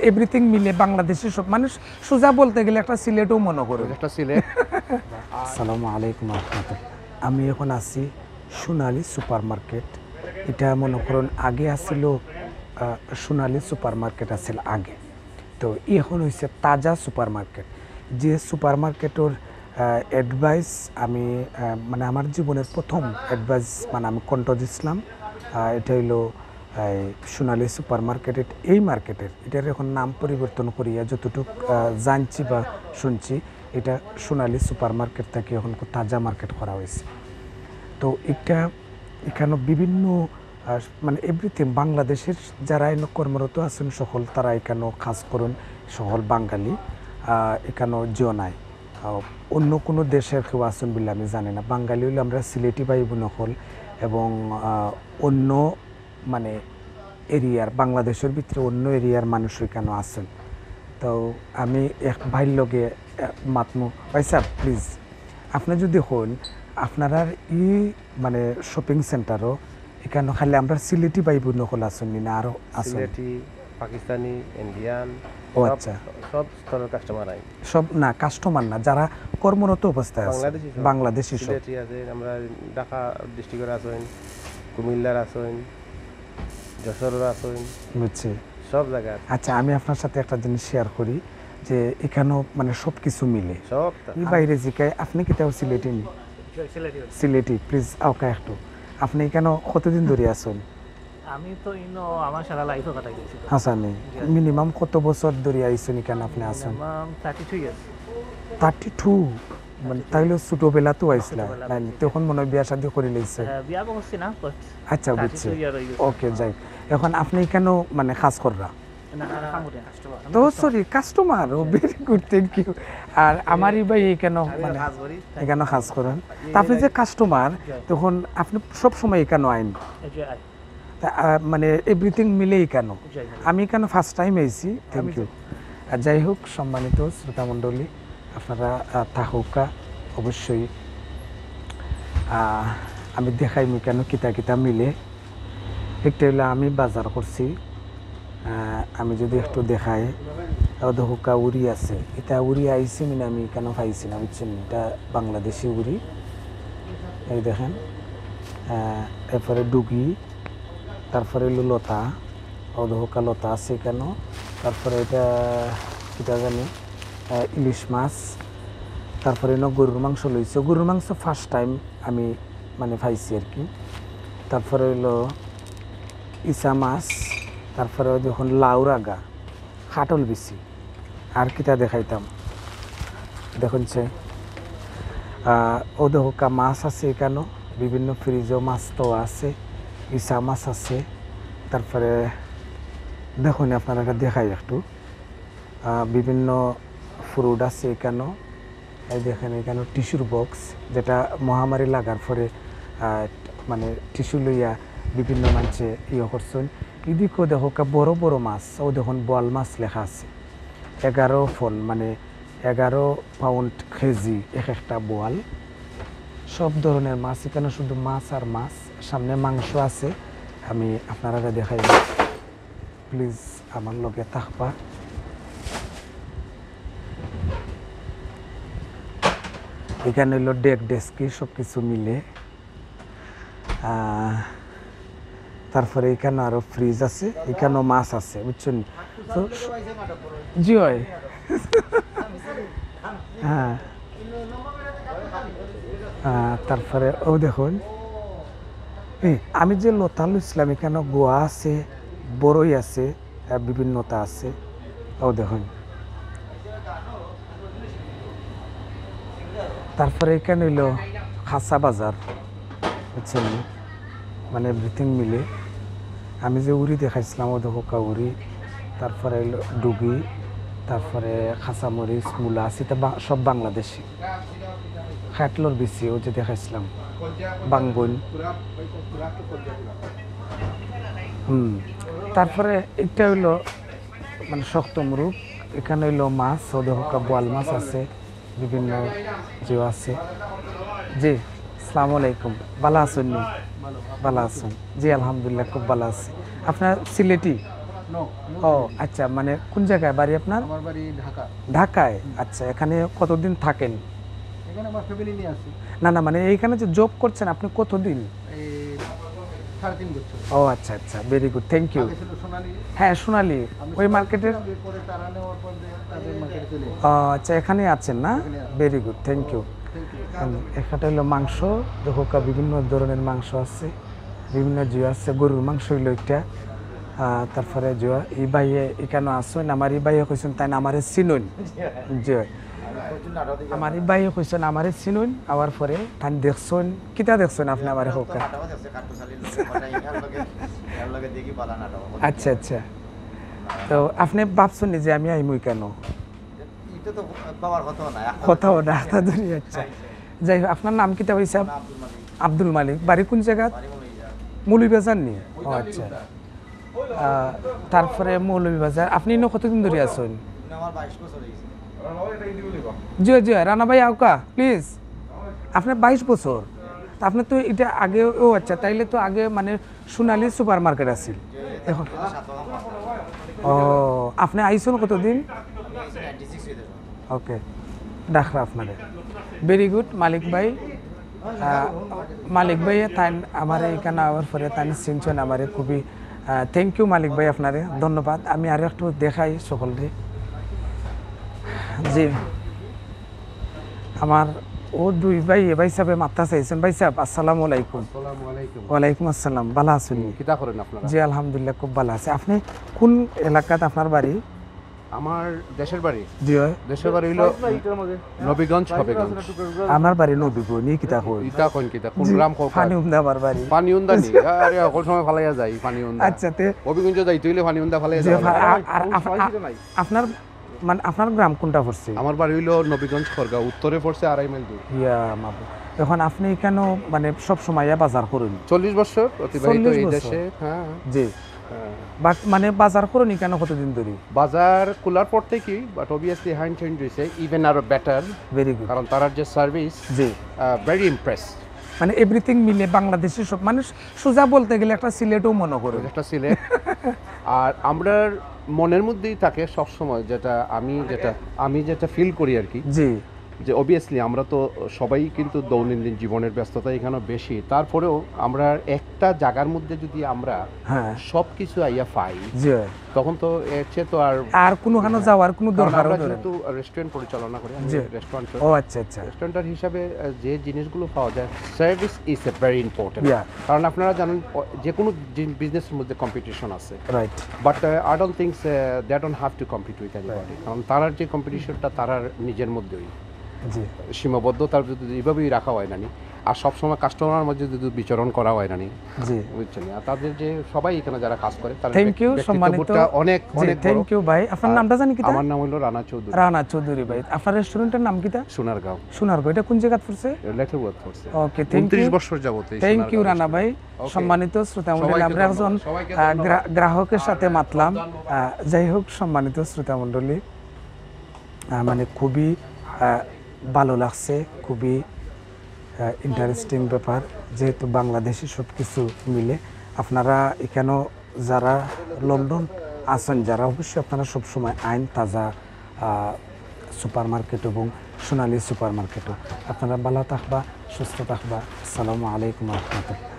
Everything মিলে বাংলাদেশের সব মানুষ সোজা বলতে গেলে একটা সিলেটও মনে করে একটা সিলেট। আসসালামু আলাইকুম আপনাদের। আমি এখন আছি সোনালী সুপার মার্কেট। এটা মনে করুন আগে আসছিল সোনালী সুপার মার্কেট আছিল আগে, তো এখন হয়েছে তাজা সুপার মার্কেট। যে সুপার মার্কেটের অ্যাডভাইস আমি মানে আমার জীবনের প্রথম অ্যাডভাইস মানে আমি কণ্ঠ দিছিলাম। এটা হইলো সোনালী সুপার মার্কেটের এই মার্কেটের এটার এখন নাম পরিবর্তন করিয়া যতটুকু জানছি বা শুনছি এটা সোনালী সুপার মার্কেট থেকে এখন তাজা মার্কেট করা হয়েছে। তো এটা এখানে বিভিন্ন মানে এভরিথিং বাংলাদেশের যারা এনে কর্মরত আছেন সকল তারা এখানেও কাজ করুন, সকল বাঙালি এখানেও জিও নাই। অন্য কোনো দেশের কেউ আসুন বলে আমি জানি না। বাঙালি হলে আমরা সিলেটি ভাই বোন হল এবং অন্য মানে এরিয়ার বাংলাদেশের ভিতরে অন্য এরিয়ার মানুষ এখানে আসেন। তো আমি এক ভাইয়ের লগে মাতমু, ভাই স্যার প্লিজ আপনি যদি হন আপনারা ই মানে শপিং সেন্টারও এখানে খালি আমরা সিলেটি ভাই বোন হল আসুন না আরও আসুন? সিলেটি, পাকিস্তানি, ইন্ডিয়ান, ও আচ্ছা, সব স্তরের কাস্টমার আই। সব না কাস্টমার না, যারা কর্মরত অবস্থায় আছে বাংলাদেশি সব। সিলেটি আছে, আমরা ঢাকা ডিস্ট্রিক্টের আছেন, কুমিল্লার আছেন, যশোরের আছেন, বুঝছি সব জায়গায়। আচ্ছা আমি আপনার সাথে একটা জিনিস শেয়ার করি যে এখানেও মানে সব কিছু মিলে সব এই বাইরে জিকায় আপনি কি তাও সিলেটি নি? সিলেটি প্লিজ আওকা একটু। আপনি এখানে কতদিন ধরে আছেন? আমি তো ইনো আমার সারা লাইফে কাটাই দিয়েছি। হাসানি মিনিমাম কত বছর ধরে আইছেন এখানে আপনি আছেন? 32 ইয়ার্স। 32 মানে তাইলে ছোটবেলা তো আইছিলা তখন মনে হয় বিয়া শাদী করে লইছে? বিয়া করছি না বাট আচ্ছা বুঝছি, ওকে যাই। এখন আপনি এখানেও মানে কাজ কররা? তো sorry customer, oh very good, thank you. আর আমারই ভাই এখানে মানে এখানে কাজ করেন, তা আপনি যে কাস্টমার তখন আপনি সব সময় এখানে আইন মানে এভরিথিং মিলেই কেন? আমি কেন ফার্স্ট টাইম আইছি, থ্যাংক ইউ। আর যাই হোক সম্মানিত শ্রোতামণ্ডলী আপনারা থাকুকা অবশ্যই আমি দেখাইমি কেন কিতা কিতা মিলে। একটা হলো আমি বাজার করছি, আমি যদি একটু দেখাই হুকা উড়ি আছে, এটা উড়ি আইসি মানে আমি কেন পাইছি না বুঝছেন, এটা বাংলাদেশি উড়ি এই দেখেন। এরপরে ডুগি, তারপরে হলো লতা, অধহুকা লতা আছে কেন, তারপরে এটা কিটা জানি ইলিশ মাছ, তারপরে গরুর মাংস লইছে। গরুর মাংস ফার্স্ট টাইম আমি মানে পাইছি আর কি। তারপরে হলো ইসা মাছ, তারপরে যখন লাউরাগা, খাটল বিচি, আর কিটা দেখাইতাম দেখুন সে অধহুকা মাছ আছে কেন, বিভিন্ন ফ্রিজও মাছ তো আছে, ইসা মাছ আছে। তারপরে দেখুন আপনারা দেখাই একটু বিভিন্ন ফ্রুট আছে কেন, এই দেখেন এখানে টিস্যুর বক্স, যেটা মহামারী লাগার পরে মানে টিস্যু লইয়া বিভিন্ন মানুষে ইয়ে করছেন। এদিকেও দেখো বড় বড় মাছ, ও দেখুন বোয়াল মাছ লেখা আছে 11 ফল মানে 11 পাউন্ড কেজি এক একটা বোয়াল। সব ধরনের মাছ এখানে, শুধু মাছ আর মাছ। সামনে মাংস আছে, আমি আপনারা দেখাই, প্লিজ আমার লগে থাকবা। এখানে হলো ডেক ডেস্কি সব কিছু মিলে। তারপরে এখানে আরো ফ্রিজ আছে, এখানেও মাছ আছে বুঝছেন তো। জি হয় হ্যাঁ। তারপরে ও দেখুন আমি যে লতা লইছিলাম এখানে গোয়া আছে, বড়ই আছে, বিভিন্নতা আছে। ও দেখুন তারপরে এখানে হইলো খাসা বাজার বুঝছেন, মানে এভরিথিং মিলে। আমি যে উড়ি দেখাইছিলাম ও দেখো উড়ি, তারপরে হইলো ডুগি, তারপরে খাসামরিচ, মূলা আছে, সব বাংলাদেশি। খাটলোর বেশি ও যে দেখাইছিলাম বাংবন। তারপরে এটা হইলো মানে শক্ত মুরুখ, এখানে হইলো মাছ, ও দেখো বোয়াল মাছ আছে, বিভিন্ন যে আছে। জি আসসালামু আলাইকুম, ভালো আছেন? ভালো আছেন? জি আলহামদুলিল্লাহ খুব ভালো আছি। আপনার সিলেটি? ও আচ্ছা, মানে কোন জায়গায় বাড়ি আপনার? আমার বাড়ি ঢাকা। ঢাকায়। আচ্ছা, এখানে কতদিন থাকেন? এখানে আমার ফ্যামিলি নিয়ে আসি। না না, মানে এইখানে যে জব করছেন আপনি কতদিন? এই 3.5 বছর। ও আচ্ছা আচ্ছা, ভেরি গুড, থ্যাংক ইউ। আগে ছিল সোনালী। হ্যাঁ, সোনালী ওই মার্কেটের। পরে তারা নেওয়ার পর তাদের মার্কেটে চলে ও আচ্ছা, এখানে আছেন না? Very good, thank you. এখানটা হলো মাংস, দেখো বিভিন্ন ধরনের মাংস আছে, বিভিন্ন জিও আছে, গরুর মাংস হইলো একটা। তারপরে জিও এই বাইয়ে এখানে আসুন, আমার এই বাইয়ে কইছেন তাই না আমারে চিনুন, জি আমার এই বাইয়ে কইছেন আমারে চিনুন, আবার পরে তাই দেখছেন কিতা দেখছেন আপনি আমারে হোক। আচ্ছা আচ্ছা, তো আপনি ভাবছেন যে আমি আইমুই কেন? কথাও না তা ধরি। আচ্ছা, যাই হোক, আপনার নাম কিতা হয়েছে? আব্দুল মালিক। বাড়ি কোন জায়গা? মৌলভীবাজার নিয়ে। ও আচ্ছা, তারপরে মৌলভীবাজার। আপনি ইনো কতদিন ধরে আছেন? জি জি, রানা ভাই আউকা প্লিজ। আপনার 22 বছর। তা আপনি তো এটা আগে, ও আচ্ছা, তাইলে তো আগে মানে সোনালী সুপার মার্কেট আছিল। এখন ও আপনি আইসন কতদিন? ওকে, ডাকরা আপনাদের। ভেরি গুড মালিক ভাই। মালিক ভাই তাই আমার এখানে আবার পরে তাই চিনছেন আমারে, খুবই থ্যাংক ইউ মালিক ভাই, আপনারে ধন্যবাদ। আমি আর একটু দেখাই সকলকে। জি, আমার ও দুই ভাই ভাই সাহেব মাত্রা চাইছেন। ভাই সাহেব আসসালামু আলাইকুম। ওয়ালাইকুম আসসালাম, ভালো আছেন? কিতা করেন আপনারা? জি আলহামদুলিল্লাহ, খুব ভালো আছে। আপনি কোন এলাকাত আপনার বাড়ি? আমার দেশের বাড়ি। জি হয়, দেশের বাড়ি হইলো নবীগঞ্জ, হবিগঞ্জ। আমার বাড়ি নদীপুর নিয়ে কিতা কই। ইতা কোন কিতা কোন গ্রাম কোন? ফানি উন্দা আমার বাড়ি। পানি উন্দা নি, আরে কোন সময় ফালাইয়া যাই পানি উন্দা। আচ্ছা, তে হবিগঞ্জ যাইতে হইলে পানি উন্দা ফালাইয়া যাই। আপনার মানে আপনার গ্রাম কোনটা পড়ছে? আমার বাড়ি হইলো নবীগঞ্জ খড়গা, উত্তরে পড়ছে 2.5 মাইল দূর। ইয়া মাবু, এখন আপনি কেন মানে সব সময় বাজার করেন? 40 বছর অতিবাহিত এই দেশে। হ্যাঁ জি, বাট মানে বাজার করেন কেন কতদিন ধরে? বাজার খোলার পর থেকেই, বাট অবভিয়াসলি হ্যান্ড চেঞ্জ হয়েছে, ইভেন আরো বেটার। ভেরি গুড, কারণ তার যে সার্ভিস, জি ভেরি ইমপ্রেস। মানে এভরিথিং মিলে বাংলাদেশের সব মানে সোজা বলতে গেলে একটা সিলেটও মনে করে, একটা সিলেট। আর আমরা মনের মধ্যেই থাকে সব সময়, যেটা আমি যেটা ফিল করি আর কি, জি যে অবভিয়াসলি আমরা তো সবাই কিন্তু দৈনন্দিন জীবনের ব্যস্ততা এখানে বেশি, তারপরেও আমরা একটা জায়গার মধ্যে যদি আমরা সব কিছু আইয়া পাই, তখন তো এর চেয়ে তো আর কোনোখানে যাওয়ার কোনো দরকার নেই। কিন্তু রেস্টুরেন্ট পরিচালনা করি, রেস্টুরেন্ট। ও আচ্ছা আচ্ছা, রেস্টুরেন্টার হিসাবে যে জিনিসগুলো পাওয়া যায়, service is a very important. কারণ আপনারা জানেন যে কোনো বিজনেসের মধ্যে কম্পিটিশন আছে, right, but I don't think they don't have to compete with anybody. কারণ তার যে কম্পিটিশনটা তার নিজের মধ্যেই সীমাবদ্ধ, তার যদি এইভাবেই রাখা হয় না, আর সবসময় কাস্টমারের মধ্যে যদি বিচরণ করা হয় না, জি বুঝছেন, আর তাদের যে সবাই এখানে যারা কাজ করে তারা থ্যাংক ইউ, সম্মানিত, অনেক অনেক থ্যাংক ইউ ভাই। আপনার নামটা জানি কি? আমার নাম হলো রানা চৌধুরী। রানা চৌধুরী ভাই। আপনার রেস্টুরেন্টের নাম কিটা? সোনারগাঁও। সোনারগাঁও, এটা কোন জায়গা পড়ছে? লেটারবাদ পড়ছে। ওকে, থ্যাংক ইউ, 29 বছর যাবত। থ্যাংক ইউ রানা ভাই। সম্মানিত শ্রোতা মণ্ডলী, আমরা একজন গ্রাহকের সাথে মাতলাম। যাই হোক, সম্মানিত শ্রোতা মণ্ডলী, মানে খুবই ভালো লাগছে, খুবই ইন্টারেস্টিং ব্যাপার, যেহেতু বাংলাদেশি সব কিছু মিলে। আপনারা এখানেও যারা লন্ডন আছেন, যারা অবশ্যই আপনারা সবসময় আইন তাজা সুপার মার্কেট এবং সোনালী সুপার মার্কেটও আপনারা ভালো থাকবা, সুস্থ থাকবা। আসসালামু আলাইকুম রহমতুল্লাহ।